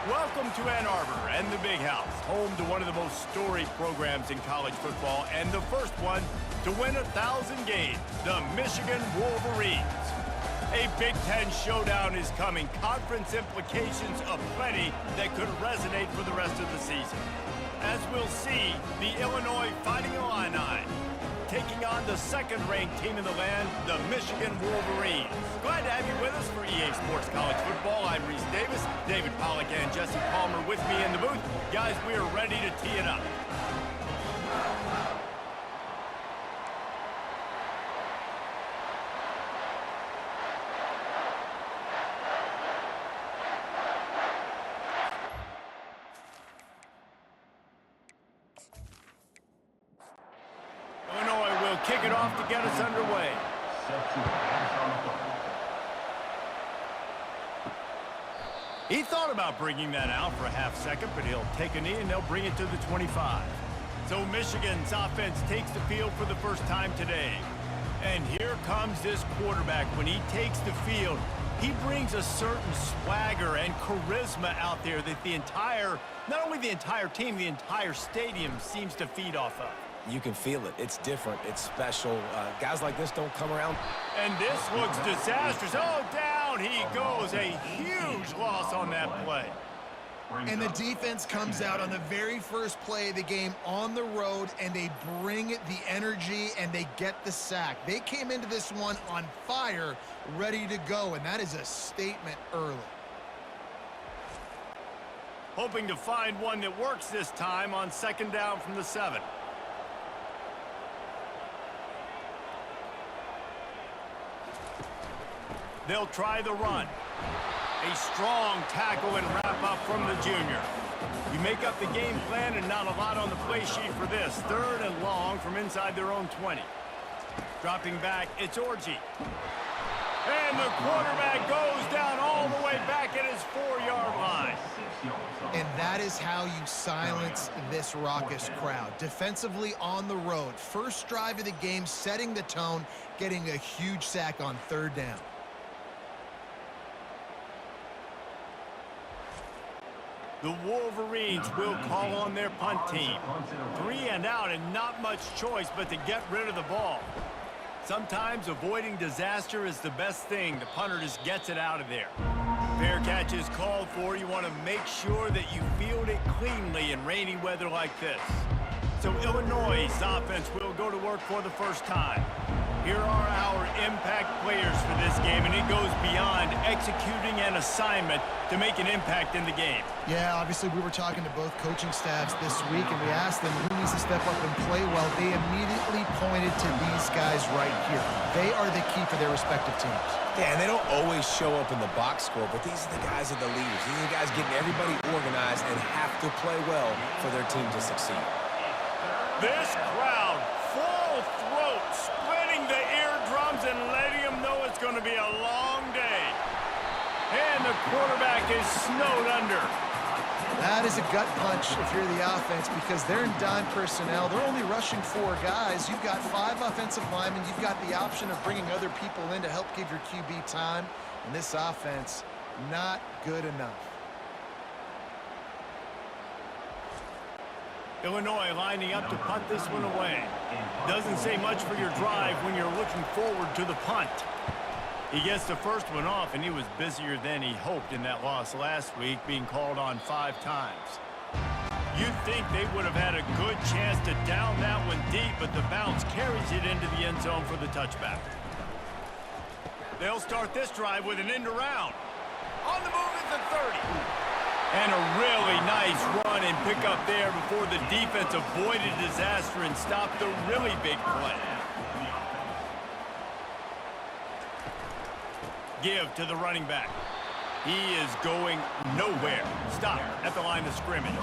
Welcome to Ann Arbor and the Big House, home to one of the most storied programs in college football and the first one to win 1,000 games, the Michigan Wolverines. A Big Ten showdown is coming, conference implications aplenty that could resonate for the rest of the season. As we'll see, the Illinois Fighting Illini taking on the second-ranked team in the land, the Michigan Wolverines. Glad to have you with us for EA Sports College Football. I'm Reese Davis, David Pollack and Jesse Palmer with me in the booth. Guys, we are ready to tee it up. Kick it off to get us underway. He thought about bringing that out for a half second, but he'll take a knee and they'll bring it to the 25. So Michigan's offense takes the field for the first time today. And here comes this quarterback. When he takes the field, he brings a certain swagger and charisma out there that not only the entire team, the entire stadium seems to feed off of. You can feel it. It's different. It's special. Guys like this don't come around. And this looks disastrous. Oh, down he goes. A huge loss on that play. And the defense comes out on the very first play of the game on the road, and they bring the energy, and they get the sack. They came into this one on fire, ready to go, and that is a statement early. Hoping to find one that works this time on second down from the 7. They'll try the run. A strong tackle and wrap up from the junior. You make up the game plan and not a lot on the play sheet for this. Third and long from inside their own 20. Dropping back, it's Orji. And the quarterback goes down all the way back at his 4-yard line. And that is how you silence this raucous crowd. Defensively on the road. First drive of the game, setting the tone, getting a huge sack on third down. The Wolverines will call on their punt team. 3 and out and not much choice but to get rid of the ball. Sometimes avoiding disaster is the best thing. The punter just gets it out of there. Fair catch is called for. You want to make sure that you field it cleanly in rainy weather like this. So Illinois' offense will go to work for the first time. Here are our impact players for this game, and it goes beyond executing an assignment to make an impact in the game. Yeah, obviously we were talking to both coaching staffs this week, and we asked them who needs to step up and play well. They immediately pointed to these guys right here. They are the key for their respective teams. Yeah, and they don't always show up in the box score, but these are the guys that are the leaders. These are the guys getting everybody organized and have to play well for their team to succeed. This crowd, full throat, splitting the eardrums and letting them know it's going to be a long day. And the quarterback is snowed under. That is a gut punch if you're the offense, because they're in dime personnel. They're only rushing 4 guys. You've got 5 offensive linemen. You've got the option of bringing other people in to help give your QB time. And this offense, not good enough. Illinois lining up to punt this one away. Doesn't say much for your drive when you're looking forward to the punt. He gets the first one off, and he was busier than he hoped in that loss last week, being called on 5 times. You'd think they would have had a good chance to down that one deep, but the bounce carries it into the end zone for the touchback. They'll start this drive with an end around. On the move is the 30. And a really nice run and pick up there before the defense avoided disaster and stopped the really big play. Give to the running back. He is going nowhere. Stop at the line of scrimmage.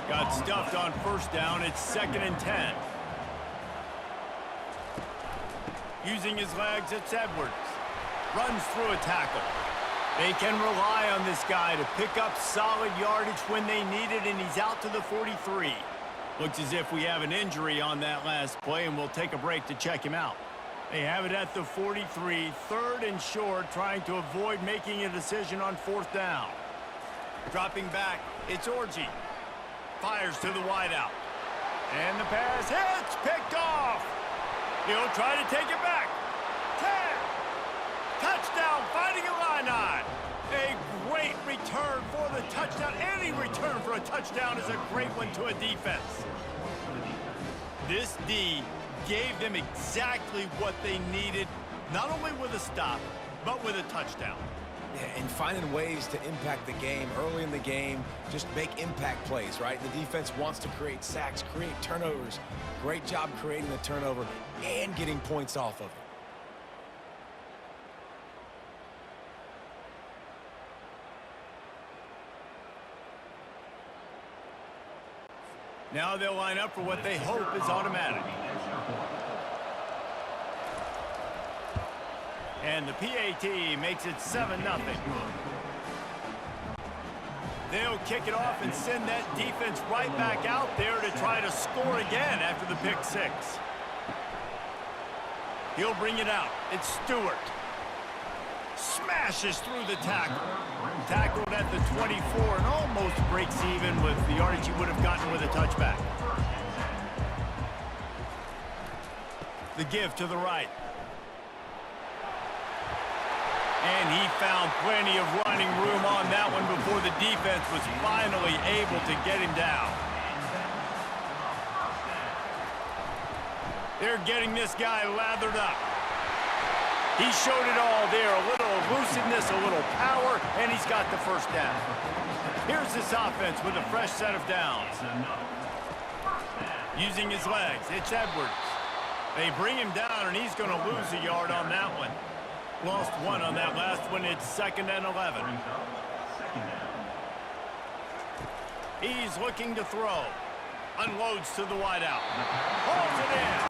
Got stuffed on first down. It's 2nd and 10. Using his legs, it's Edwards. Runs through a tackle. They can rely on this guy to pick up solid yardage when they need it, and he's out to the 43. Looks as if we have an injury on that last play, and we'll take a break to check him out. They have it at the 43, 3rd and short, trying to avoid making a decision on 4th down. Dropping back, it's Orji. Fires to the wideout. And the pass hits, picked off. He'll try to take it back. 10. Touchdown, fighting Illini. A great return for the touchdown. Any return for a touchdown is a great one to a defense. This D gave them exactly what they needed, not only with a stop, but with a touchdown. Yeah, and finding ways to impact the game early in the game, just make impact plays, right? The defense wants to create sacks, create turnovers. Great job creating the turnover and getting points off of it. Now they'll line up for what they hope is automatic. And the PAT makes it 7-0. They'll kick it off and send that defense right back out there to try to score again after the pick six. He'll bring it out. It's Stewart. Smashes through the tackle. Tackled at the 24 and almost breaks even with the yardage he would have gotten with a touchback. The give to the right. And he found plenty of running room on that one before the defense was finally able to get him down. They're getting this guy lathered up. He showed it all there, a little elusiveness, a little power, and he's got the first down. Here's this offense with a fresh set of downs. Using his legs, it's Edwards. They bring him down, and he's going to lose a yard on that one. Lost one on that last one. It's 2nd and 11. He's looking to throw. Unloads to the wideout. Hauls it in.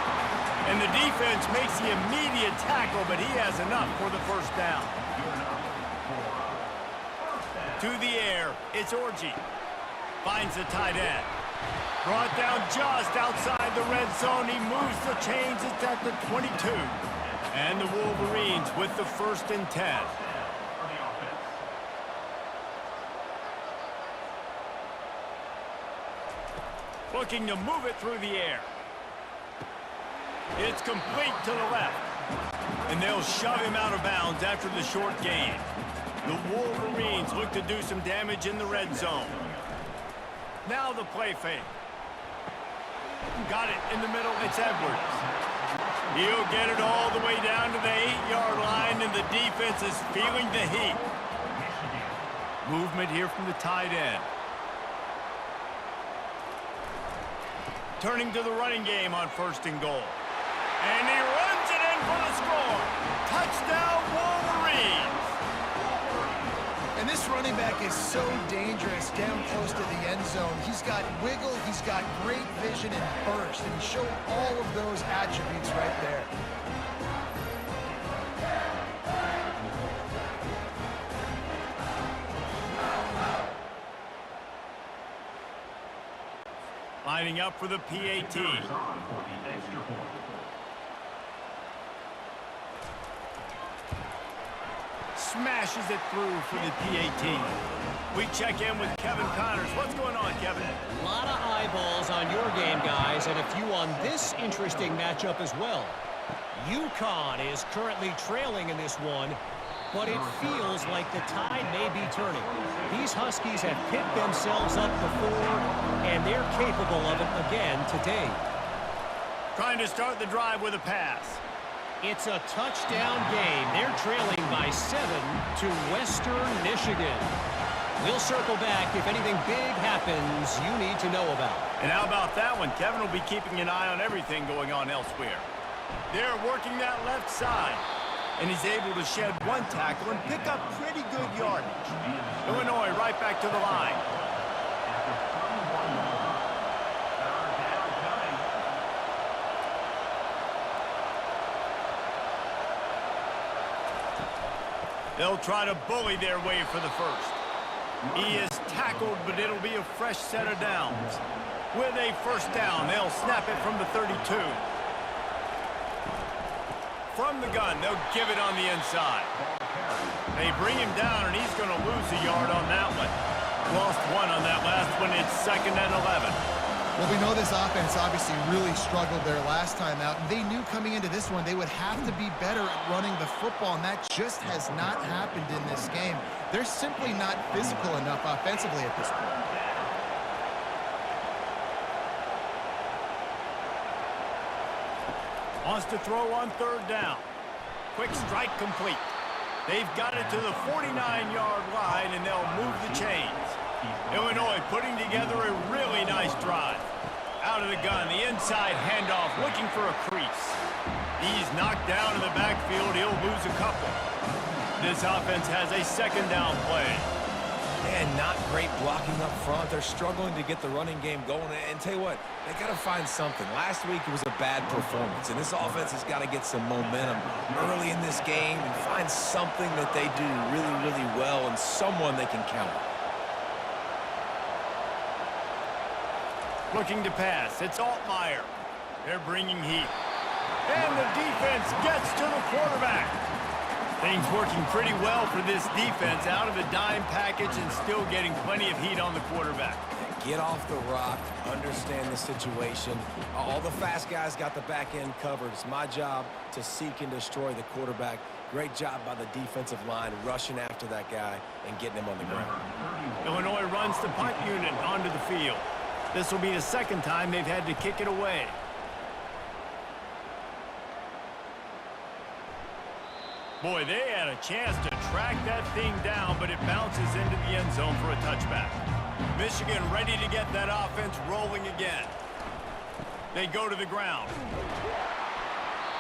And the defense makes the immediate tackle, but he has enough for the first down. To the air, it's Orji. Finds the tight end. Brought down just outside the red zone. He moves the chains. It's at the 22. And the Wolverines with the 1st and 10. Looking to move it through the air. It's complete to the left. And they'll shove him out of bounds after the short gain. The Wolverines look to do some damage in the red zone. Now the play fake. Got it in the middle. It's Edwards. He'll get it all the way down to the 8-yard line, and the defense is feeling the heat. Movement here from the tight end. Turning to the running game on 1st and goal. And he runs it in for the score. Touchdown, Wolverines. And this running back is so dangerous down close to the end zone. He's got wiggle, he's got great vision and burst, and he showed all of those attributes right there. Lining up for the PAT. Smashes it through for the PAT. We check in with Kevin Connors. What's going on, Kevin? A lot of eyeballs on your game, guys, and a few on this interesting matchup as well. UConn is currently trailing in this one, but it feels like the tide may be turning. These Huskies have picked themselves up before, and they're capable of it again today. Trying to start the drive with a pass. It's a touchdown game. They're trailing by 7 to Western Michigan. We'll circle back if anything big happens you need to know about. And how about that one? Kevin will be keeping an eye on everything going on elsewhere. They're working that left side. And he's able to shed one tackle and pick up pretty good yardage. Illinois right back to the line. They'll try to bully their way for the first. He is tackled, but it'll be a fresh set of downs. With a first down, they'll snap it from the 32. From the gun, they'll give it on the inside. They bring him down, and he's going to lose a yard on that one. Lost one on that last one. It's 2nd and 11. Well, we know this offense obviously really struggled their last time out, and they knew coming into this one they would have to be better at running the football, and that just has not happened in this game. They're simply not physical enough offensively at this point. Wants to throw on 3rd down. Quick strike complete. They've got it to the 49-yard line, and they'll move the chains. Illinois putting together a really nice drive. Out of the gun, the inside handoff, looking for a crease. He's knocked down in the backfield. He'll lose a couple. This offense has a 2nd down play. And not great blocking up front. They're struggling to get the running game going. And tell you what, they got to find something. Last week it was a bad performance, and this offense has got to get some momentum early in this game and find something that they do really, really well and someone they can count on. Looking to pass. It's Altmaier. They're bringing heat. And the defense gets to the quarterback. Things working pretty well for this defense, out of the dime package and still getting plenty of heat on the quarterback. Get off the rock, understand the situation. All the fast guys got the back end covered. It's my job to seek and destroy the quarterback. Great job by the defensive line rushing after that guy and getting him on the ground. Illinois runs the punt unit onto the field. This will be the 2nd time they've had to kick it away. Boy, they had a chance to track that thing down, but it bounces into the end zone for a touchback. Michigan ready to get that offense rolling again. They go to the ground.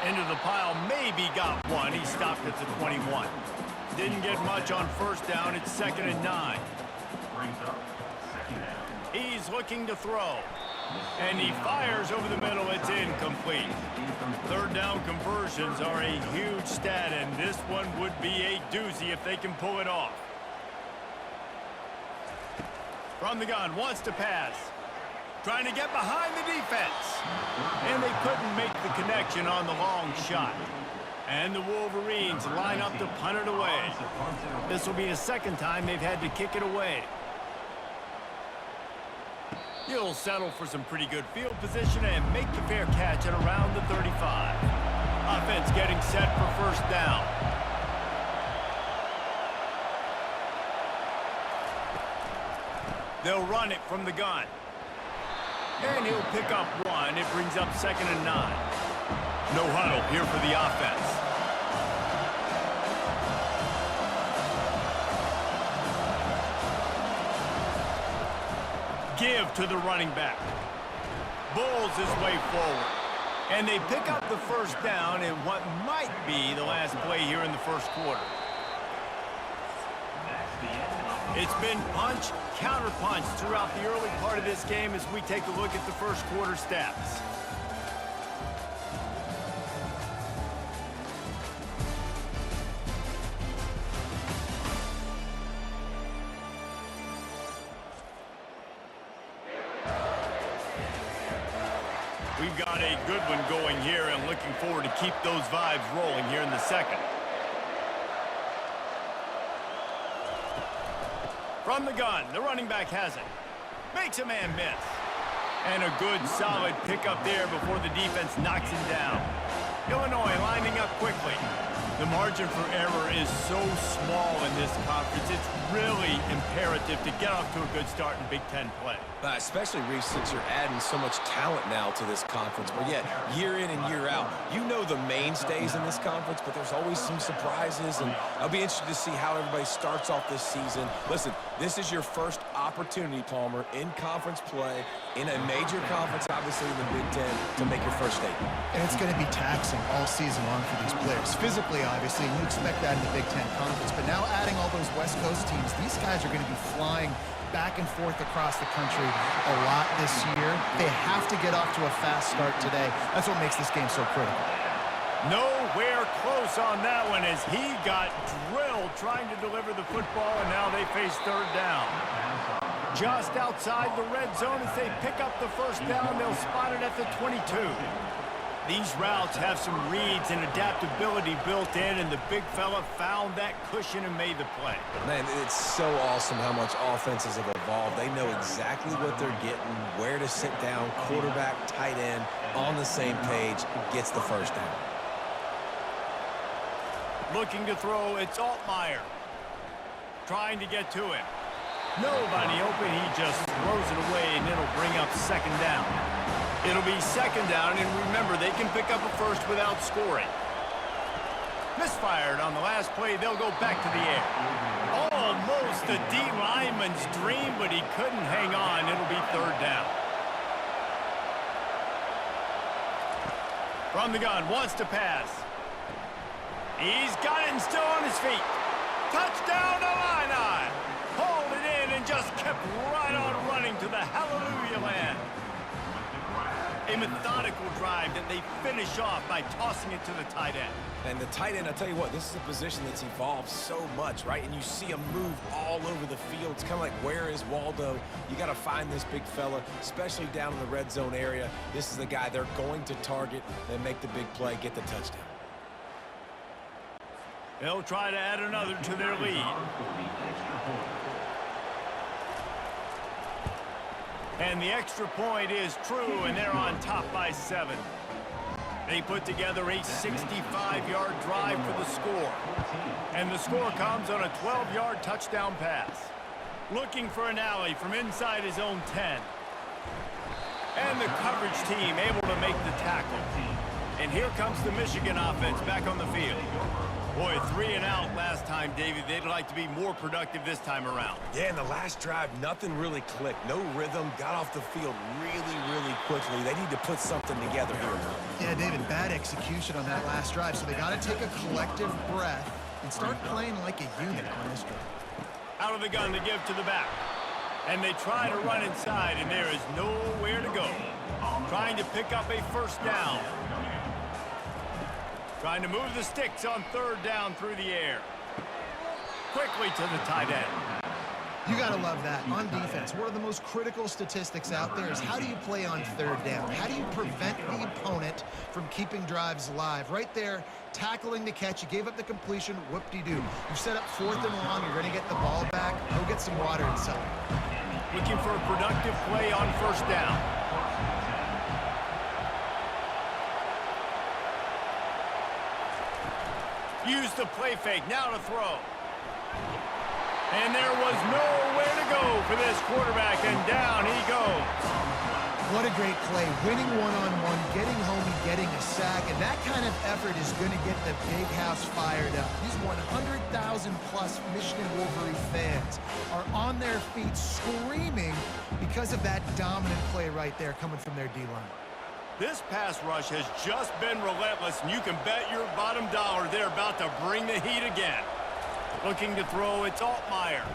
Into the pile, maybe got one. He stopped at the 21. Didn't get much on 1st down. It's 2nd and 9. He's looking to throw. And he fires over the middle. It's incomplete. 3rd down conversions are a huge stat, and this one would be a doozy if they can pull it off. From the gun, wants to pass. Trying to get behind the defense. And they couldn't make the connection on the long shot. And the Wolverines line up to punt it away. This will be the 2nd time they've had to kick it away. He'll settle for some pretty good field position and make the fair catch at around the 35. Offense getting set for 1st down. They'll run it from the gun. And he'll pick up one. It brings up 2nd and 9. No huddle here for the offense. Give to the running back. Bulls his way forward. And they pick up the 1st down in what might be the last play here in the 1st quarter. It's been punch, counter-punch throughout the early part of this game as we take a look at the 1st quarter stats. We've got a good one going here and looking forward to keep those vibes rolling here in the 2nd. From the gun, the running back has it. Makes a man miss. And a good solid pickup there before the defense knocks him down. Illinois lining up quickly. The margin for error is so small in this conference. It's really imperative to get off to a good start in Big Ten play. Especially, Reese, since you're adding so much talent now to this conference. But yet, year in and year out, you know the mainstays in this conference, but there's always some surprises, and I'll be interested to see how everybody starts off this season. Listen, this is your first opportunity, Palmer, in conference play, in a major conference, obviously in the Big Ten, to make your first statement. And it's going to be taxing all season long for these players. Physically, obviously, and you expect that in the Big Ten Conference. But now adding all those West Coast teams, these guys are going to be flying back and forth across the country a lot this year. They have to get off to a fast start today. That's what makes this game so critical. Nowhere close on that one as he got drilled trying to deliver the football, and now they face 3rd down. Just outside the red zone as they pick up the 1st down. They'll spot it at the 22. These routes have some reads and adaptability built in, and the big fella found that cushion and made the play. Man, it's so awesome how much offenses have evolved. They know exactly what they're getting, where to sit down, quarterback, tight end, on the same page, gets the first down. Looking to throw, it's Altmaier. Trying to get to him. Nobody open, he just throws it away, and it'll bring up second down. It'll be second down, and remember, they can pick up a first without scoring. Misfired on the last play, they'll go back to the air. Almost a D lineman's dream, but he couldn't hang on. It'll be third down. From the gun, wants to pass. He's got it and still on his feet. Touchdown, Illini! Hauled it in and just kept right on running to the hallelujah land. A methodical drive that they finish off by tossing it to the tight end. And the tight end, I'll tell you what, this is a position that's evolved so much, right? And you see him move all over the field. It's kind of like, where is Waldo? You got to find this big fella, especially down in the red zone area. This is the guy they're going to target and make the big play, get the touchdown. They'll try to add another to their lead. And the extra point is true, and they're on top by 7. They put together a 65-yard drive for the score. And the score comes on a 12-yard touchdown pass. Looking for an alley from inside his own 10. And the coverage team able to make the tackle. And here comes the Michigan offense back on the field. Boy, 3 and out last time, David. They'd like to be more productive this time around. Yeah, in the last drive, nothing really clicked. No rhythm, got off the field really quickly. They need to put something together here. Yeah, David, bad execution on that last drive, so they got to take a collective breath and start playing like a unit on this drive. Out of the gun to give to the back. And they try to run inside, and there is nowhere to go. Trying to pick up a first down. Trying to move the sticks on third down through the air. Quickly to the tight end. You got to love that. On defense, one of the most critical statistics out there is how do you play on third down? How do you prevent the opponent from keeping drives alive? Right there, tackling the catch. You gave up the completion. Whoop-de-doo. You set up 4th and long. You're going to get the ball back. Go get some water inside. Looking for a productive play on first down. Use the play fake, now to throw. And there was nowhere to go for this quarterback, and down he goes. What a great play. Winning one-on-one, getting home and getting a sack, and that kind of effort is going to get the big house fired up. These 100,000-plus Michigan Wolverine fans are on their feet screaming because of that dominant play right there coming from their D-line. This pass rush has just been relentless, and you can bet your bottom dollar they're about to bring the heat again. Looking to throw, it's Altmaier.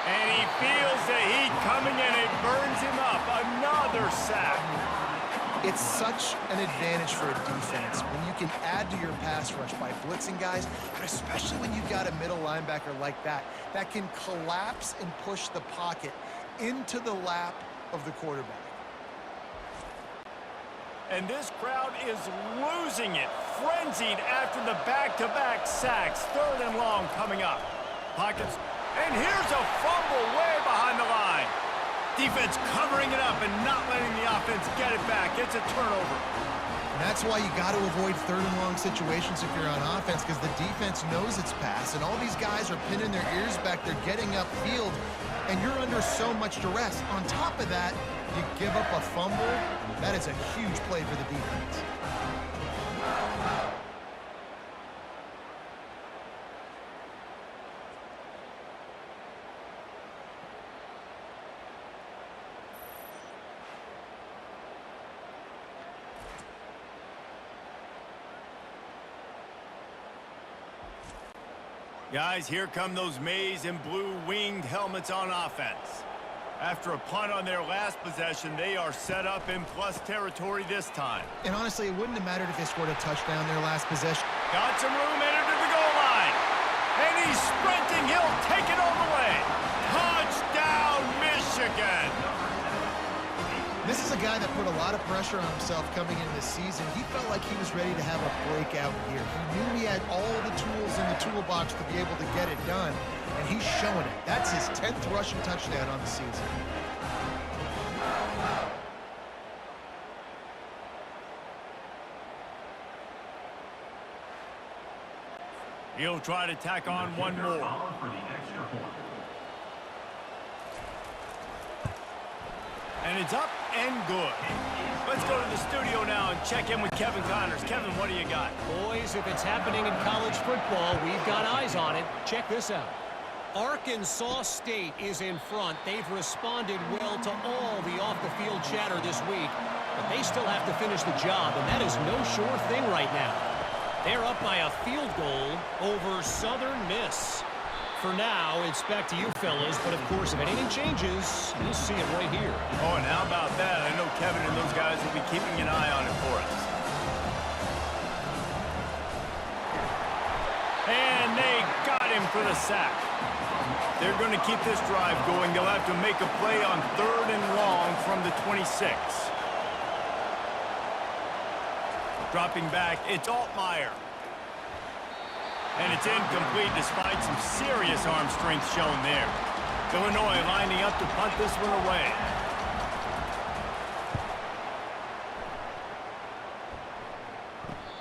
And he feels the heat coming, and it burns him up. Another sack. It's such an advantage for a defense when you can add to your pass rush by blitzing guys, but especially when you've got a middle linebacker like that can collapse and push the pocket into the lap of the quarterback. And this crowd is losing it, frenzied after the back-to-back sacks. 3rd and long coming up. Pockets, and here's a fumble way behind the line. Defense covering it up and not letting the offense get it back. It's a turnover. And that's why you got to avoid 3rd and long situations if you're on offense, because the defense knows it's pass, and all these guys are pinning their ears back. They're getting upfield, and you're under so much duress. On top of that, you give up a fumble. That is a huge play for the defense. Guys, here come those maize and blue winged helmets on offense. After a punt on their last possession, they are set up in plus territory this time. And honestly, it wouldn't have mattered if they scored a touchdown their last possession. Got some room, entered to the goal line. And he's sprinting. He'll take it all the way. Touchdown, Michigan. This is a guy guy that put a lot of pressure on himself coming into this season. He felt like he was ready to have a breakout year. He knew he had all the tools in the toolbox to be able to get it done, and he's showing it. That's his 10th rushing touchdown on the season. He'll try to tack on one more. And it's up and good. Let's go to the studio now and check in with Kevin Connors. Kevin, what do you got? Boys, if it's happening in college football, we've got eyes on it. Check this out. Arkansas State is in front. They've responded well to all the off-the-field chatter this week, but they still have to finish the job, and that is no sure thing right now. They're up by a field goal over Southern Miss. For now, it's back to you fellas, but of course, if anything changes, you'll see it right here. Oh, and how about that? I know Kevin and those guys will be keeping an eye on it for us. And they got him for the sack. They're going to keep this drive going. They'll have to make a play on 3rd and long from the 26. Dropping back, it's Altmaier. And it's incomplete despite some serious arm strength shown there. Illinois lining up to punt this one away.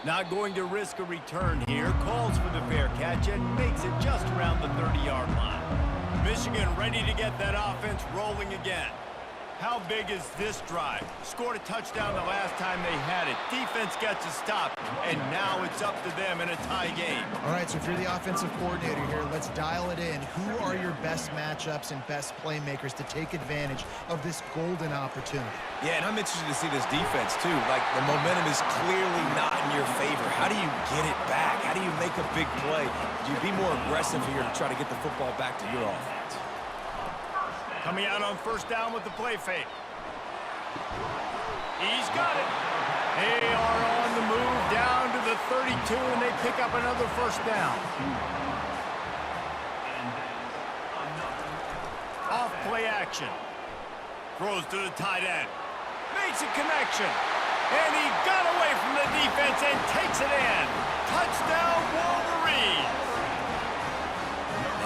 Not going to risk a return here. Calls for the fair catch and makes it just around the 30-yard line. Michigan ready to get that offense rolling again. How big is this drive? Scored a touchdown the last time they had it. Defense gets a stop, and now it's up to them in a tie game. All right, so if you're the offensive coordinator here, let's dial it in. Who are your best matchups and best playmakers to take advantage of this golden opportunity? Yeah, and I'm interested to see this defense, too. Like, the momentum is clearly not in your favor. How do you get it back? How do you make a big play? Do you be more aggressive here to try to get the football back to your offense? Coming out on 1st down with the play fake. He's got it. They are on the move down to the 32, and they pick up another 1st down. Off play action. Throws to the tight end. Makes a connection. And he got away from the defense and takes it in. Touchdown, Wolverines.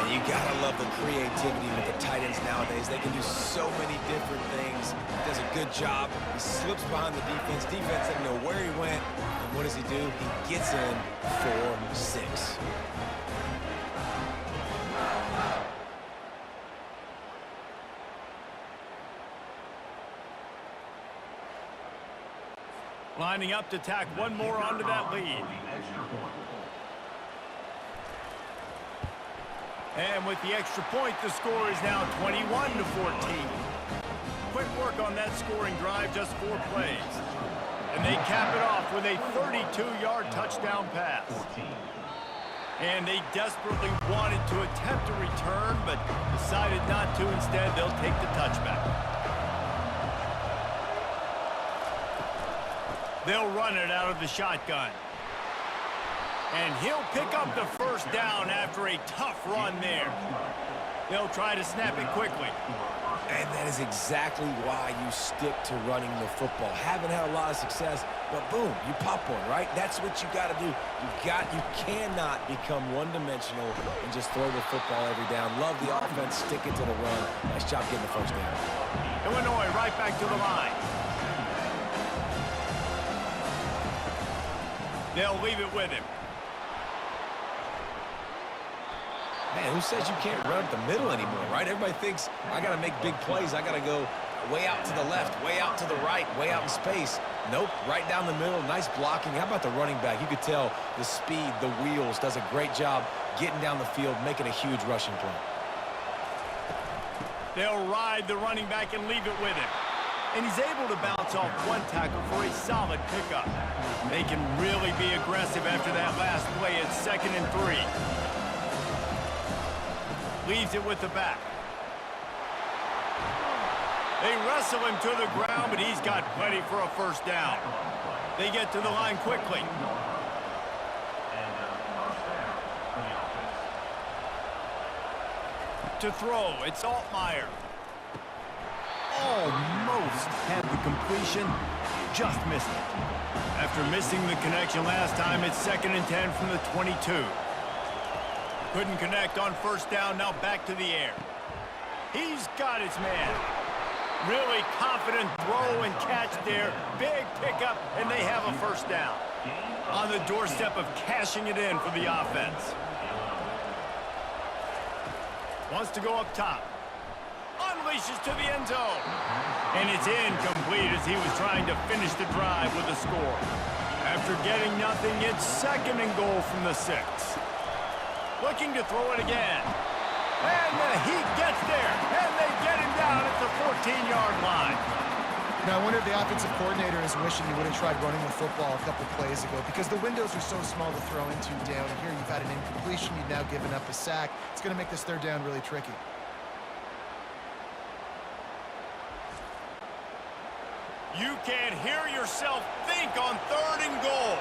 You gotta love the creativity with the tight ends nowadays. They can do so many different things. Does a good job. He slips behind the defense. Defense doesn't know where he went. And what does he do? He gets in for 6. Lining up to tack one more onto that lead. And with the extra point, the score is now 21-14. Quick work on that scoring drive, just 4 plays. And they cap it off with a 32-yard touchdown pass. And they desperately wanted to attempt a return, but decided not to. Instead, they'll take the touchback. They'll run it out of the shotgun. And he'll pick up the 1st down after a tough run there. They'll try to snap it quickly. And that is exactly why you stick to running the football. Haven't had a lot of success, but boom, you pop one, right? That's what you got to do. You cannot become one-dimensional and just throw the football every down. Love the offense, stick it to the run. Nice job getting the 1st down. Illinois right back to the line. They'll leave it with him. Man, who says you can't run up the middle anymore, right? Everybody thinks, I got to make big plays. I got to go way out to the left, way out to the right, way out in space. Nope, right down the middle. Nice blocking. How about the running back? You could tell the speed, the wheels, does a great job getting down the field, making a huge rushing play. They'll ride the running back and leave it with him. And he's able to bounce off one tackle for a solid pickup. They can really be aggressive after that last play at 2nd and 3. Leaves it with the back. They wrestle him to the ground, but he's got plenty for a 1st down. They get to the line quickly. To throw, it's Altmaier. almost had the completion, just missed it. After missing the connection last time, it's 2nd and 10 from the 22. Couldn't connect on first down, now back to the air. He's got his man. Really confident throw and catch there. Big pickup, and they have a first down. On the doorstep of cashing it in for the offense. Wants to go up top. Unleashes to the end zone. And it's incomplete as he was trying to finish the drive with a score. After getting nothing, it's 2nd and goal from the 6. Looking to throw it again. And the Heat gets there. And they get him down at the 14-yard line. Now, I wonder if the offensive coordinator is wishing he would have tried running the football a couple plays ago because the windows are so small to throw into down here. You've had an incompletion. You've now given up a sack. It's going to make this 3rd down really tricky. You can't hear yourself think on 3rd and goal.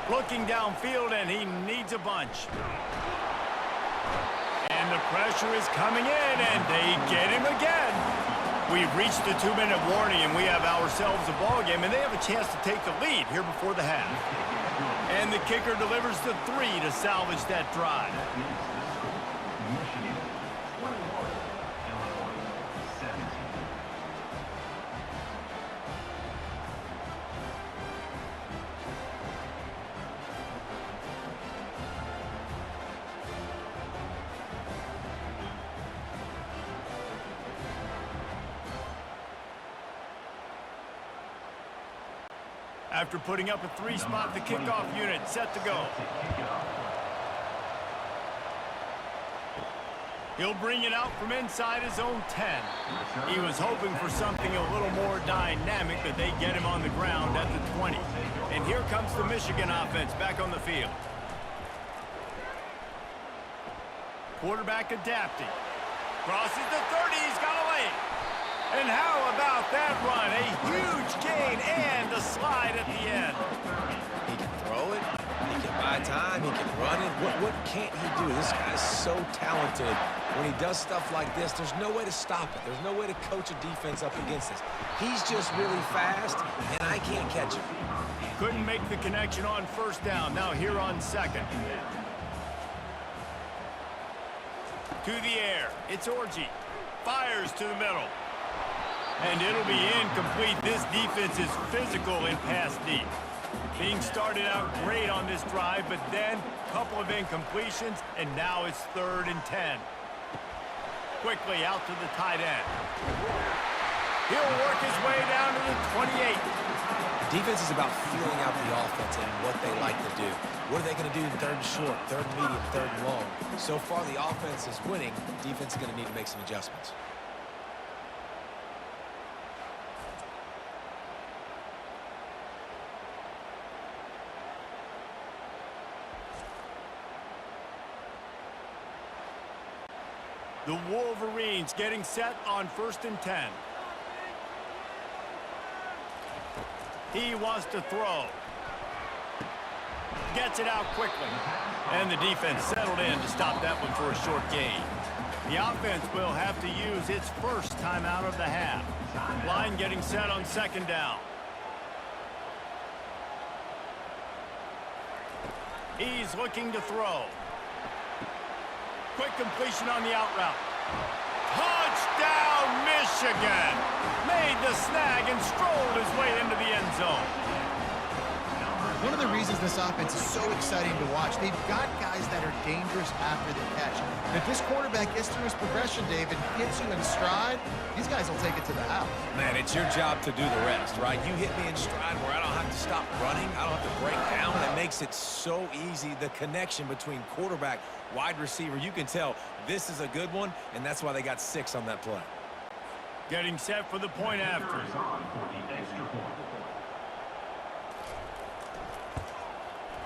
Looking downfield, and he needs a bunch. And the pressure is coming in, and they get him again. We've reached the 2-minute warning, and we have ourselves a ball game, and they have a chance to take the lead here before the half. And the kicker delivers the 3 to salvage that drive. After putting up a 3-spot, the kickoff unit set to go. He'll bring it out from inside his own 10. He was hoping for something a little more dynamic, but they get him on the ground at the 20. And here comes the Michigan offense back on the field. Quarterback adapting. Crosses the 30, he's got a lane. And how about that run? A huge gain and a slide at the end. He can throw it. He can buy time. He can run it. What can't he do? This guy's so talented. When he does stuff like this, there's no way to stop it. There's no way to coach a defense up against this. He's just really fast, and I can't catch him. Couldn't make the connection on first down. Now here on 2nd. To the air. It's Orji. Fires to the middle. And it'll be incomplete. This defense is physical in pass deep. Being started out great on this drive, but then a couple of incompletions, and now it's 3rd and 10. Quickly out to the tight end. He'll work his way down to the 28. Defense is about feeling out the offense and what they like to do. What are they going to do in 3rd and short, 3rd and medium, 3rd and long? So far, the offense is winning. Defense is going to need to make some adjustments. The Wolverines getting set on 1st and 10. He wants to throw. Gets it out quickly. And the defense settled in to stop that one for a short gain. The offense will have to use its first timeout of the half. Line getting set on 2nd down. He's looking to throw. Quick completion on the out route. Touchdown, Michigan! Made the snag and strolled his way into the end zone. One of the reasons this offense is so exciting to watch, they've got guys that are dangerous after the catch. And if this quarterback gets through his progression, David, hits you in stride, these guys will take it to the house. Man, it's your job to do the rest, right? You hit me in stride where I don't have to stop running. I don't have to break down. That makes it so easy. The connection between quarterback, wide receiver, you can tell this is a good one, and that's why they got 6 on that play. Getting set for the point after.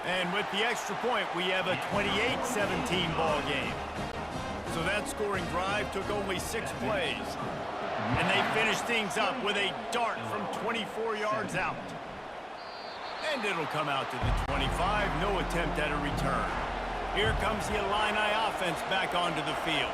And with the extra point, we have a 28-17 ball game. So that scoring drive took only 6 plays. And they finished things up with a dart from 24 yards out. And it'll come out to the 25. No attempt at a return. Here comes the Illini offense back onto the field.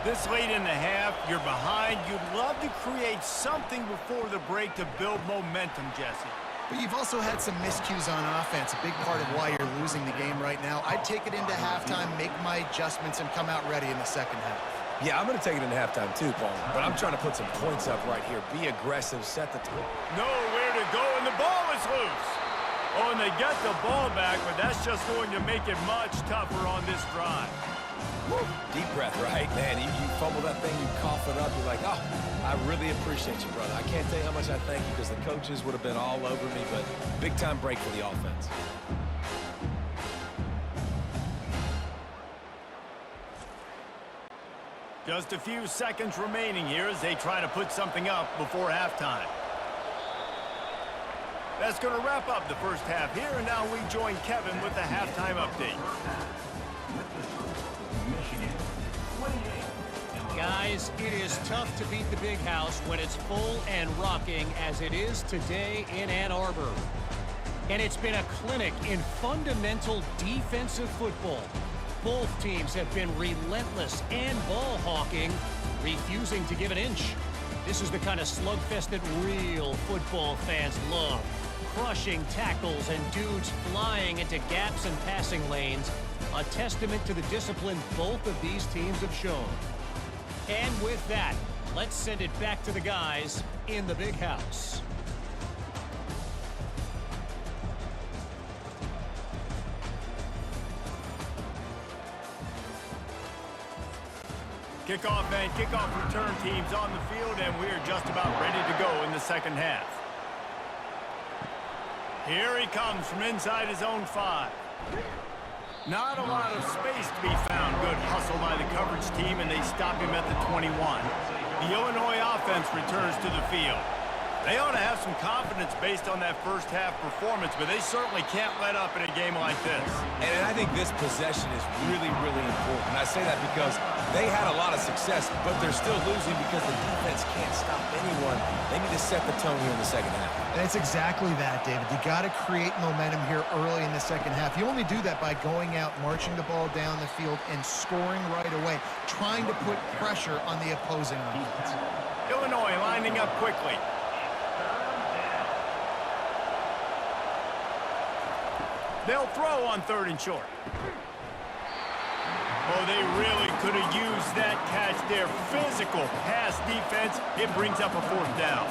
This late in the half, you're behind. You'd love to create something before the break to build momentum, Jesse. But you've also had some miscues on offense, a big part of why you're losing the game right now. I'd take it into halftime, make my adjustments, and come out ready in the second half. Yeah, I'm going to take it into halftime too, Paul. But I'm trying to put some points up right here. Be aggressive, set the tone. Nowhere to go, and the ball is loose. Oh, and they get the ball back, but that's just going to make it much tougher on this drive. Woo. Deep breath, right? Man, you fumble that thing, you cough it up, you're like, oh, I really appreciate you, brother. I can't tell you how much I thank you because the coaches would have been all over me, but big-time break for the offense. Just a few seconds remaining here as they try to put something up before halftime. That's going to wrap up the first half here, and now we join Kevin with the halftime update. Guys, it is tough to beat the Big House when it's full and rocking as it is today in Ann Arbor. And it's been a clinic in fundamental defensive football. Both teams have been relentless and ball hawking, refusing to give an inch. This is the kind of slugfest that real football fans love. Crushing tackles and dudes flying into gaps and passing lanes. A testament to the discipline both of these teams have shown. And with that, let's send it back to the guys in the Big House. Kickoff and kickoff return teams on the field, and we're just about ready to go in the second half. Here he comes from inside his own 5. Not a lot of space to be found. Good hustle by the coverage team, and they stop him at the 21. The Illinois offense returns to the field. They ought to have some confidence based on that first half performance, but they certainly can't let up in a game like this. And I think this possession is really, really important. I say that because they had a lot of success, but they're still losing because the defense can't stop anyone. They need to set the tone here in the second half. And it's exactly that, David. You got to create momentum here early in the second half. You only do that by going out, marching the ball down the field, and scoring right away, trying to put pressure on the opposing offense. Illinois lining up quickly. They'll throw on 3rd and short. Oh, they really could have used that catch there. Physical pass defense. It brings up a 4th down.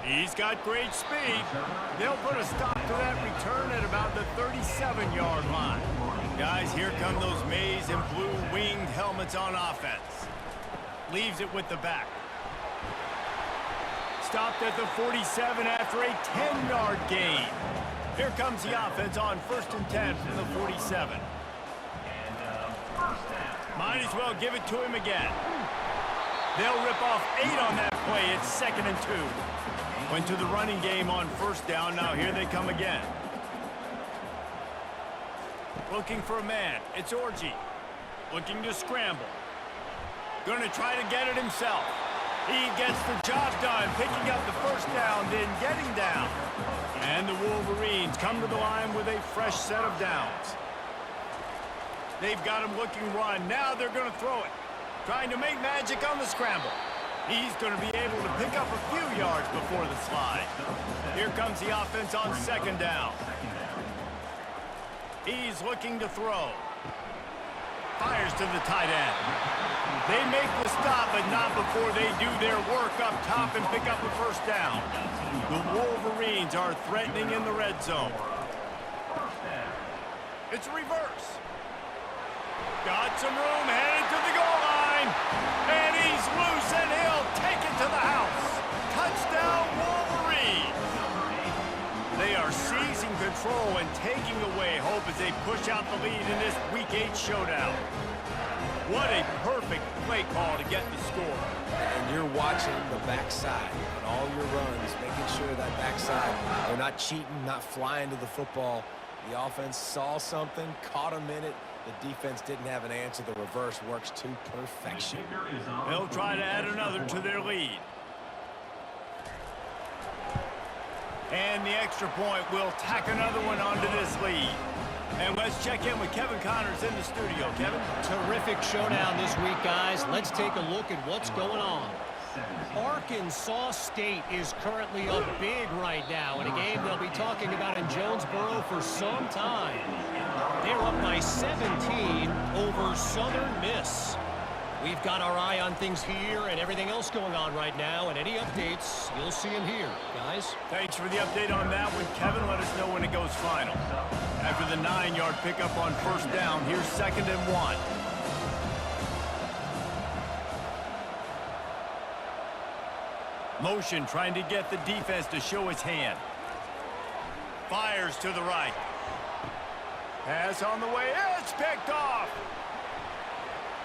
He's got great speed. They'll put a stop to that return at about the 37-yard line. Guys, here come those maize and blue winged helmets on offense. Leaves it with the back. Stopped at the 47 after a 10-yard gain. Here comes the offense on 1st and 10 from the 47. Might as well give it to him again. They'll rip off 8 on that play. It's 2nd and 2. Went to the running game on 1st down. Now here they come again. Looking for a man. It's Orji. Looking to scramble. Going to try to get it himself. He gets the job done, picking up the 1st down, then getting down. And the Wolverines come to the line with a fresh set of downs. They've got him looking run. Now they're going to throw it. Trying to make magic on the scramble. He's going to be able to pick up a few yards before the slide. Here comes the offense on 2nd down. He's looking to throw. Fires to the tight end. They make the stop, but not before they do their work up top and pick up a 1st down. The Wolverines are threatening in the red zone. It's reverse. Got some room, headed to the goal line. And he's loose, and he'll take it to the house. Touchdown, Wolverines. They are seizing control and taking away hope as they push out the lead in this Week 8 showdown. What a perfect play call to get the score. And you're watching the backside on all your runs, making sure that backside, they're not cheating, not flying to the football. The offense saw something, caught them in it. The defense didn't have an answer. The reverse works to perfection. They'll try to add another to their lead. And the extra point will tack another one onto this lead. And let's check in with Kevin Connors in the studio. Kevin? Terrific showdown this week, guys. Let's take a look at what's going on. Arkansas State is currently up big right now in a game they'll be talking about in Jonesboro for some time. They're up by 17 over Southern Miss. We've got our eye on things here and everything else going on right now, and any updates, you'll see them here, guys. Thanks for the update on that one, Kevin. Let us know when it goes final. After the 9-yard pickup on first down, here's 2nd and 1. Motion trying to get the defense to show his hand. Fires to the right. Pass on the way. It's picked off.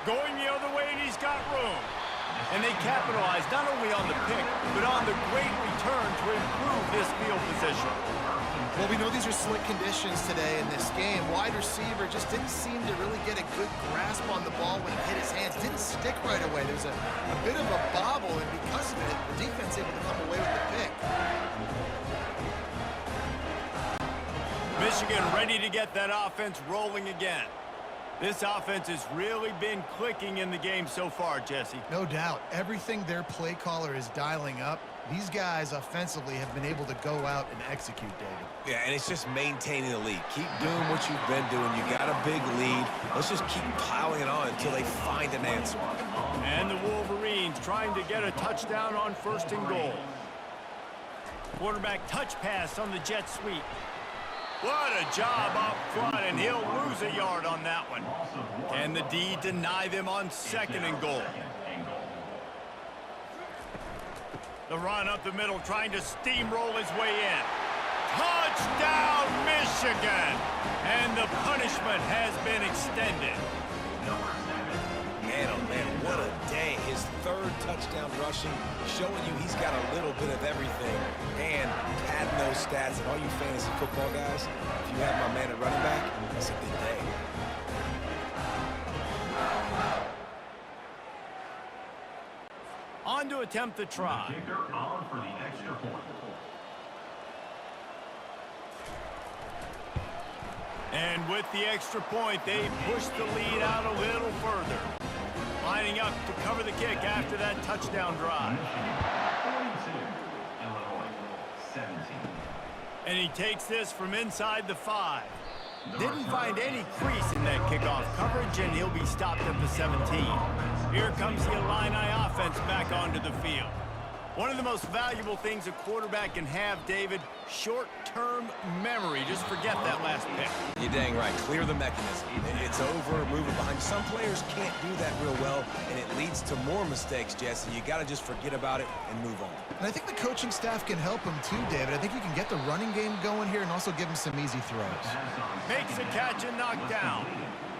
Going the other way, and he's got room. And they capitalize not only on the pick, but on the great return to improve this field position. Well, we know these are slick conditions today in this game. Wide receiver just didn't seem to really get a good grasp on the ball when it hit his hands. Didn't stick right away. There was a bit of a bobble, and because of it, the defense able to come away with the pick. Michigan ready to get that offense rolling again. This offense has really been clicking in the game so far, Jesse. No doubt. Everything their play caller is dialing up, these guys offensively have been able to go out and execute, David. Yeah, and it's just maintaining the lead. Keep doing what you've been doing. You got a big lead. Let's just keep piling it on until they find an answer. And the Wolverines trying to get a touchdown on 1st and goal. Quarterback touch pass on the jet sweep. What a job up front, and he'll lose a yard on that one. Can the D deny them on 2nd and goal? The run up the middle, trying to steamroll his way in. Touchdown, Michigan! And the punishment has been extended. Man, oh man, what a day. His 3rd touchdown rushing, showing you he's got a little bit of everything. And padding those stats. And all you fantasy football guys, if you have my man at running back, that's a good day. On to attempt the try. On for the extra point. And with the extra point, they push the lead out a little further. Lining up to cover the kick after that touchdown drive. 42, Illinois, 17. And he takes this from inside the 5. Didn't find any crease in that kickoff coverage, and he'll be stopped at the 17. Here comes the Illini offense back onto the field. One of the most valuable things a quarterback can have, David, short-term memory. Just forget that last pick. You're dang right. Clear the mechanism. It's over, move it behind. Some players can't do that real well, and it leads to more mistakes, Jesse. You got to just forget about it and move on. And I think the coaching staff can help him too, David. I think you can get the running game going here and also give him some easy throws. Makes a catch and knocked down.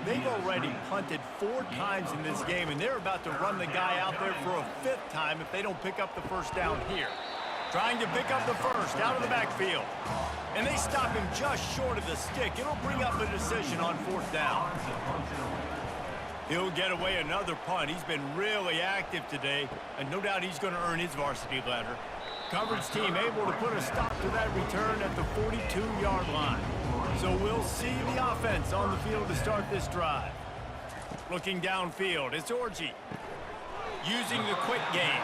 They've already punted 4 times in this game, and they're about to run the guy out there for a 5th time if they don't pick up the first down here. Trying to pick up the first out of the backfield. And they stop him just short of the stick. It'll bring up a decision on 4th down. He'll get away another punt. He's been really active today, and no doubt he's going to earn his varsity letter. Coverage team able to put a stop to that return at the 42-yard line. So we'll see the offense on the field to start this drive. Looking downfield, it's Orji. Using the quick game.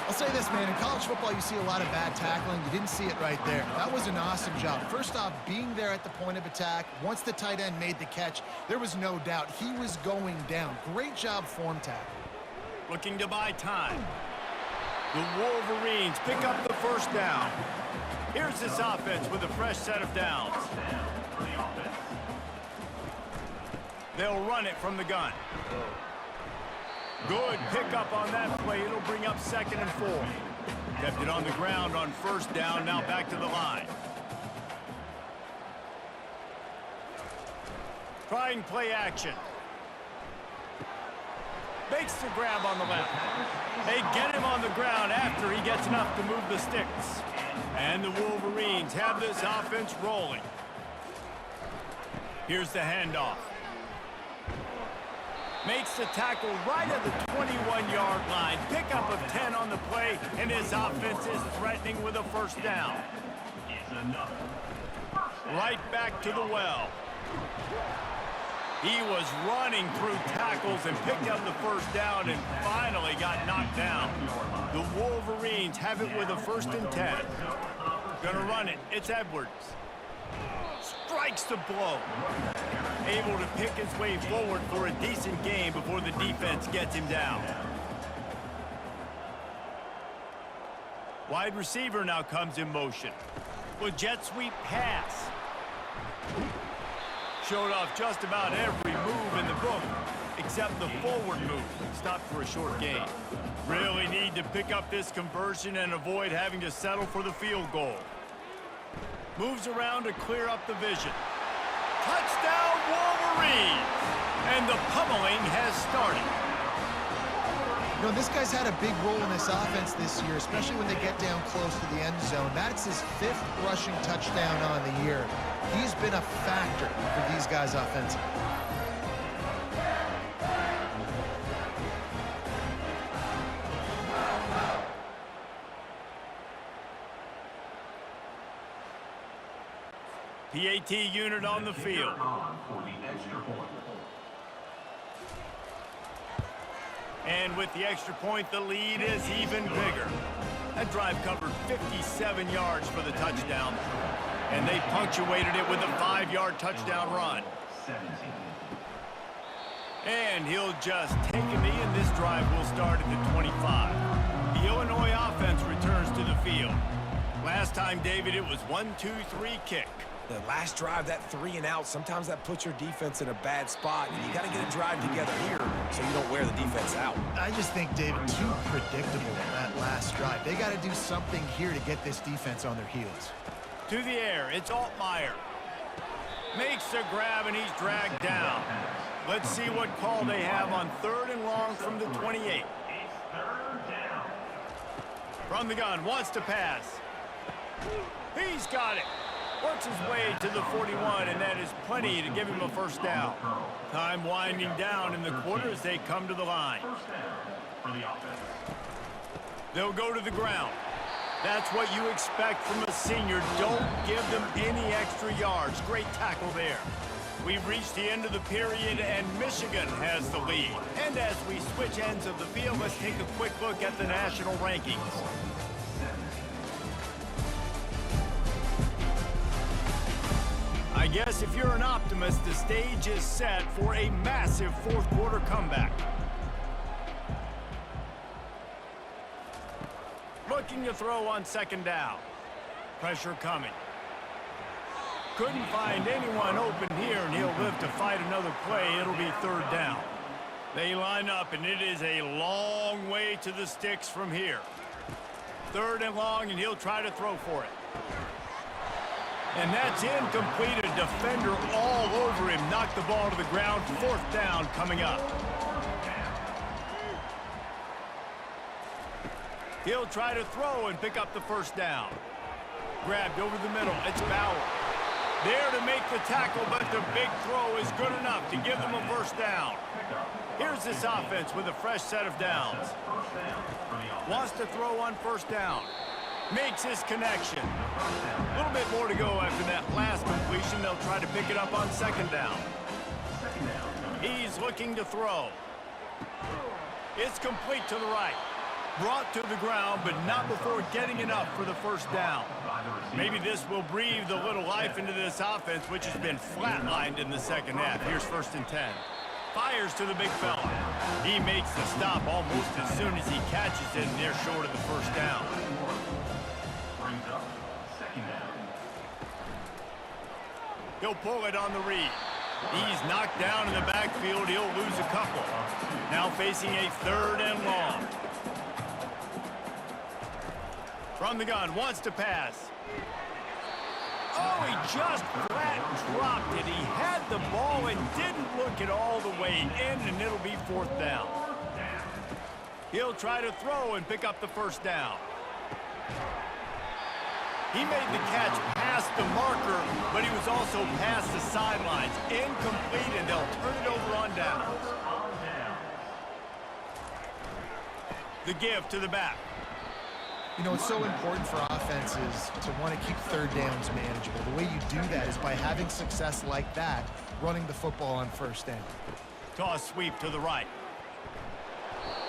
I'll say this, man. In college football, you see a lot of bad tackling. You didn't see it right there. That was an awesome job. First off, being there at the point of attack. Once the tight end made the catch, there was no doubt he was going down. Great job form tackle. Looking to buy time. The Wolverines pick up the first down. Here's this offense with a fresh set of downs. They'll run it from the gun. Good pickup on that play. It'll bring up 2nd and 4. Kept it on the ground on first down. Now back to the line. Trying play action. Makes the grab on the left. They get him on the ground after he gets enough to move the sticks. And the Wolverines have this offense rolling. Here's the handoff. Makes the tackle right at the 21-yard line. Pickup of 10 on the play, and his offense is threatening with a first down. It's enough. Right back to the well. He was running through tackles and picked up the first down and finally got knocked down. The Wolverines have it with a 1st and 10. Gonna run it. It's Edwards. Strikes the blow. Able to pick his way forward for a decent gain before the defense gets him down. Wide receiver now comes in motion. With jet sweep pass. Showed off just about every move in the book, except the forward move. Stopped for a short gain. Really need to pick up this conversion and avoid having to settle for the field goal. Moves around to clear up the vision. Touchdown, Wolverines! And the pummeling has started. You know, this guy's had a big role in this offense this year, especially when they get down close to the end zone. That's his 5th rushing touchdown on the year. He's been a factor for these guys offensively. PAT unit on the field. On for the extra point. And with the extra point, the lead is even bigger. That drive covered 57 yards for the touchdown. And they punctuated it with a 5-yard touchdown run. 17. And he'll just take a knee, and this drive will start at the 25. The Illinois offense returns to the field. Last time, David, it was 1-2-3 kick. The last drive, that 3 and out, sometimes that puts your defense in a bad spot, and you got to get a drive together here so you don't wear the defense out. I just think, David, too predictable that last drive. They got to do something here to get this defense on their heels. To the air, it's Altmaier. Makes the grab, and he's dragged down. Let's see what call they have on 3rd and long from the 28. It's 3rd down. From the gun, wants to pass. He's got it. Works his way to the 41, and that is plenty to give him a first down. Time winding down in the quarter as they come to the line. First down for the offense. They'll go to the ground. That's what you expect from a senior. Don't give them any extra yards. Great tackle there. We've reached the end of the period, and Michigan has the lead. And as we switch ends of the field, let's take a quick look at the national rankings. I guess if you're an optimist, the stage is set for a massive 4th quarter comeback. Looking to throw on 2nd down. Pressure coming. Couldn't find anyone open here, and he'll live to fight another play. It'll be 3rd down. They line up, and it is a long way to the sticks from here. 3rd and long, and he'll try to throw for it. And that's incomplete. A defender all over him. Knocked the ball to the ground. 4th down coming up. He'll try to throw and pick up the first down. Grabbed over the middle. It's Bauer. There to make the tackle, but the big throw is good enough to give them a first down. Here's this offense with a fresh set of downs. Wants to throw on first down. Makes his connection. A little bit more to go after that last completion. They'll try to pick it up on 2nd down. He's looking to throw. It's complete to the right. Brought to the ground, but not before getting enough for the first down. Maybe this will breathe a little life into this offense, which has been flatlined in the 2nd half. Here's 1st and 10. Fires to the big fella. He makes the stop almost as soon as he catches it, and they're short of the first down. Brings up 2nd down. He'll pull it on the read. He's knocked down in the backfield. He'll lose a couple. Now facing a 3rd and long. From the gun, wants to pass. Oh, he just flat dropped it. He had the ball and didn't look it all the way in, and it'll be 4th down. He'll try to throw and pick up the first down. He made the catch past the marker, but he was also past the sidelines. Incomplete, and they'll turn it over on downs. The give to the back. You know, it's so important for offenses to want to keep third downs manageable. The way you do that is by having success like that, running the football on first down. Toss sweep to the right.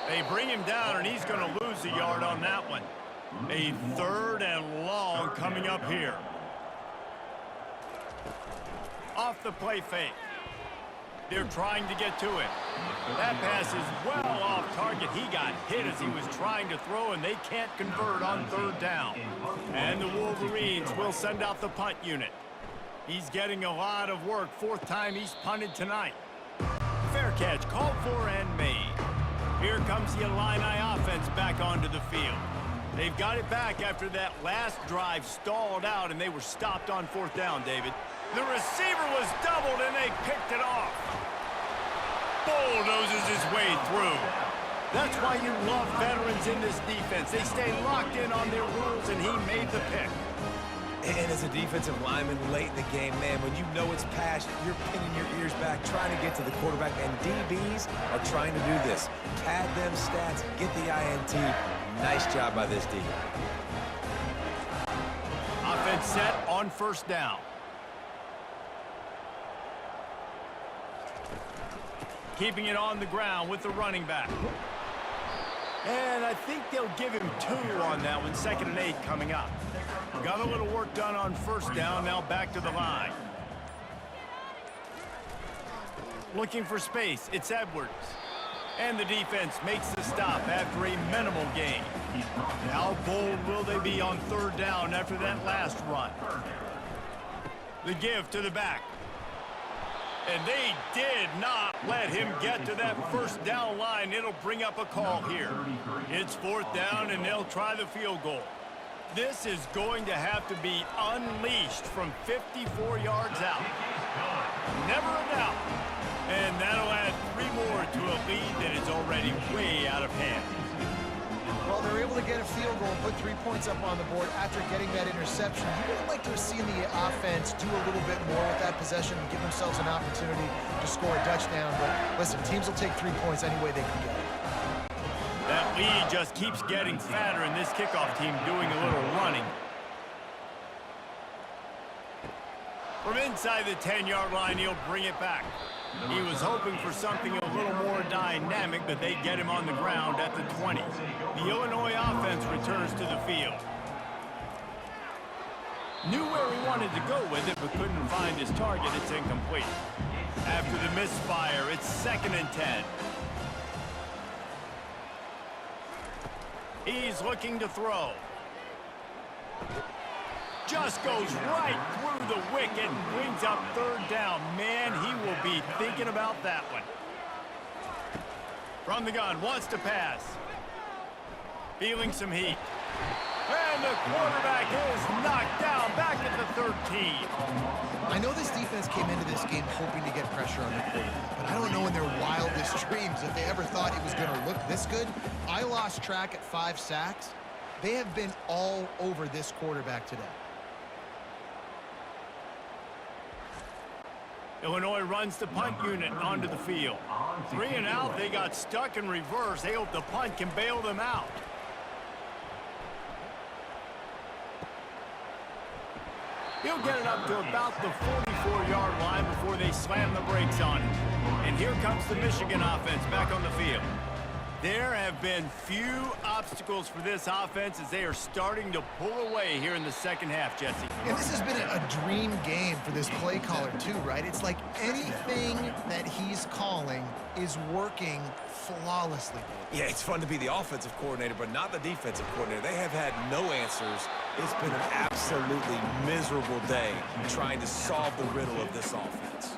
They bring him down, and he's going to lose a yard on that one. A 3rd and long coming up here. Off the play fake. They're trying to get to it. That pass is well off target. He got hit as he was trying to throw, and they can't convert on 3rd down. And the Wolverines will send out the punt unit. He's getting a lot of work. 4th time he's punted tonight. Fair catch called for and made. Here comes the Illini offense back onto the field. They've got it back after that last drive stalled out, and they were stopped on 4th down, David. The receiver was doubled, and they picked it off. Bulldozes his way through. That's why you love veterans in this defense. They stay locked in on their rules, and he made the pick. And as a defensive lineman late in the game, man, when you know it's pass, you're pinning your ears back, trying to get to the quarterback, and DBs are trying to do this. Pad them stats, get the INT. Nice job by this D. Offense set on 1st down. Keeping it on the ground with the running back. And I think they'll give him 2 on that one. 2nd and 8 coming up. Got a little work done on 1st down. Now back to the line. Looking for space. It's Edwards. And the defense makes the stop after a minimal gain. How bold will they be on 3rd down after that last run? The give to the back. And they did not let him get to that 1st down line. It'll bring up a call here. It's 4th down, and they'll try the field goal. This is going to have to be unleashed from 54 yards out. Never a doubt. And that'll add 3 more to a lead that is already way out of hand. Well, they're able to get a field goal and put 3 points up on the board after getting that interception. You would like to have seen the offense do a little bit more with that possession and give themselves an opportunity to score a touchdown. But listen, teams will take 3 points any way they can get it. That lead just keeps getting fatter, and this kickoff team doing a little running. From inside the 10-yard line, he'll bring it back. He was hoping for something a little more dynamic, but they get him on the ground at the 20. The Illinois offense returns to the field. Knew where he wanted to go with it, but couldn't find his target. It's incomplete. After the misfire, it's 2nd and 10. He's looking to throw. Just goes right through the wicket and brings up 3rd down. Man, he will be thinking about that one. From the gun, wants to pass. Feeling some heat. And the quarterback is knocked down back at the 13. I know this defense came into this game hoping to get pressure on the quarterback, but I don't know in their wildest dreams if they ever thought it was going to look this good. I lost track at 5 sacks. They have been all over this quarterback today. Illinois runs the punt unit onto the field. 3 and out, they got stuck in reverse. They hope the punt can bail them out. He'll get it up to about the 44-yard line before they slam the brakes on him. And here comes the Michigan offense back on the field. There have been few obstacles for this offense as they are starting to pull away here in the 2nd half, Jesse. And this has been a dream game for this play caller too, right? It's like anything that he's calling is working flawlessly. Yeah, it's fun to be the offensive coordinator, but not the defensive coordinator. They have had no answers. It's been an absolutely miserable day trying to solve the riddle of this offense.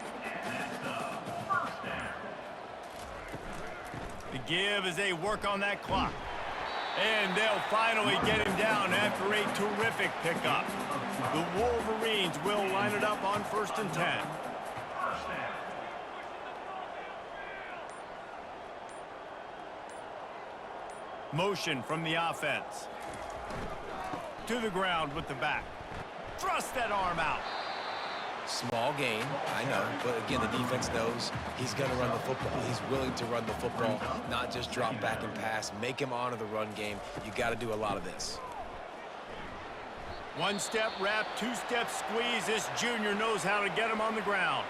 The give as they work on that clock. And they'll finally get him down after a terrific pickup. The Wolverines will line it up on 1st and 10. Motion from the offense. To the ground with the back. Thrust that arm out. Small gain, I know, but again, the defense knows he's going to run the football. He's willing to run the football, not just drop back and pass. Make him honor the run game. You got to do a lot of this. One-step wrap, two-step squeeze. This junior knows how to get him on the ground.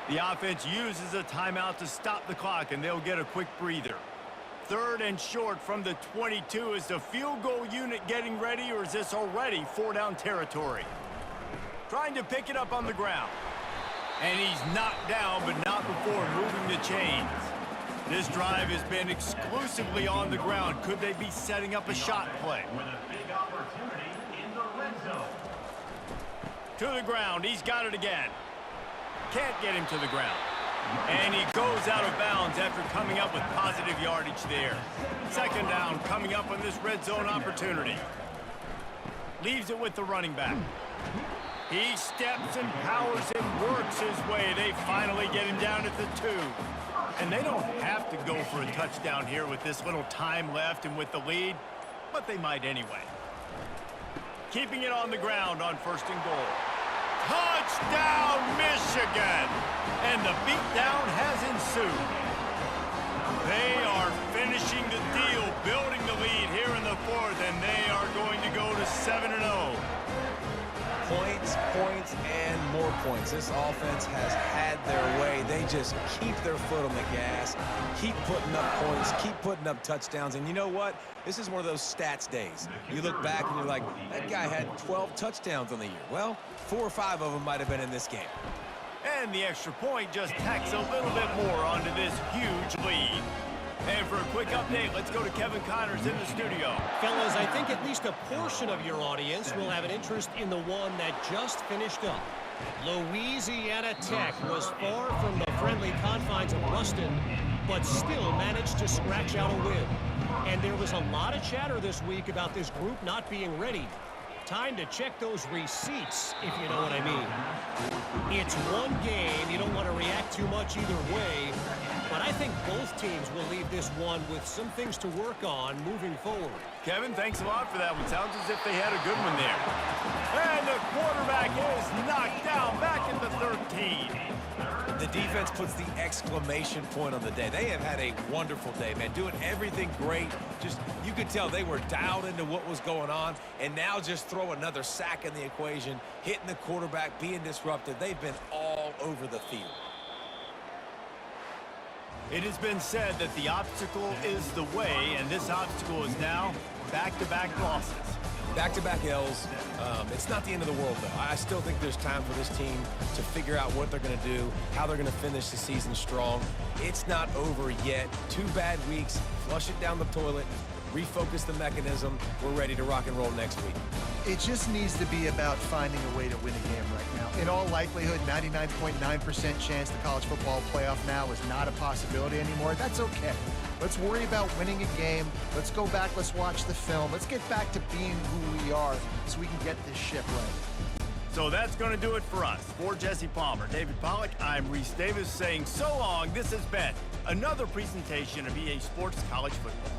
The offense uses a timeout to stop the clock, and they'll get a quick breather. 3rd and short from the 22. Is the field goal unit getting ready, or is this already 4-down territory? Trying to pick it up on the ground. And he's knocked down, but not before moving the chains. This drive has been exclusively on the ground. Could they be setting up a shot play? With a big opportunity in the red zone. To the ground. He's got it again. Can't get him to the ground. And he goes out of bounds after coming up with positive yardage there. 2nd down coming up on this red zone opportunity. Leaves it with the running back. He steps and powers and works his way. They finally get him down at the 2. And they don't have to go for a touchdown here with this little time left and with the lead, but they might anyway. Keeping it on the ground on 1st and goal. Touchdown, Michigan! And the beatdown has ensued. They are finishing the deal, building the lead here in the 4th, and they are going to go to 7-0. Points, points, and more points. This offense has had their way. They just keep their foot on the gas, keep putting up points, keep putting up touchdowns. And you know what? This is one of those stats days. You look back and you're like, that guy had 12 touchdowns on the year. Well, 4 or 5 of them might have been in this game. And the extra point just tacks a little bit more onto this huge lead. And for a quick update, let's go to Kevin Connors in the studio. Fellas, I think at least a portion of your audience will have an interest in the one that just finished up. Louisiana Tech was far from the friendly confines of Ruston, but still managed to scratch out a win. And there was a lot of chatter this week about this group not being ready. Time to check those receipts, if you know what I mean. It's one game. You don't want to react too much either way. But I think both teams will leave this one with some things to work on moving forward. Kevin, thanks a lot for that one. Sounds as if they had a good one there. And the quarterback is knocked down back at the 13. The defense puts the exclamation point on the day. They have had a wonderful day, man, doing everything great. Just, you could tell they were dialed into what was going on, and now just throw another sack in the equation, hitting the quarterback, being disrupted. They've been all over the field. It has been said that the obstacle is the way, and this obstacle is now back-to-back losses. Back-to-back L's. It's not the end of the world, though. I still think there's time for this team to figure out what they're going to do, how they're going to finish the season strong. It's not over yet. 2 bad weeks. Flush it down the toilet. Refocus the mechanism. We're ready to rock and roll next week. It just needs to be about finding a way to win a game right now. In all likelihood, 99.9% chance the college football playoff now is not a possibility anymore. That's okay. Let's worry about winning a game. Let's go back. Let's watch the film. Let's get back to being who we are so we can get this ship right. So that's going to do it for us. For Jesse Palmer, David Pollack, I'm Reese Davis saying so long. This has been another presentation of EA Sports College Football.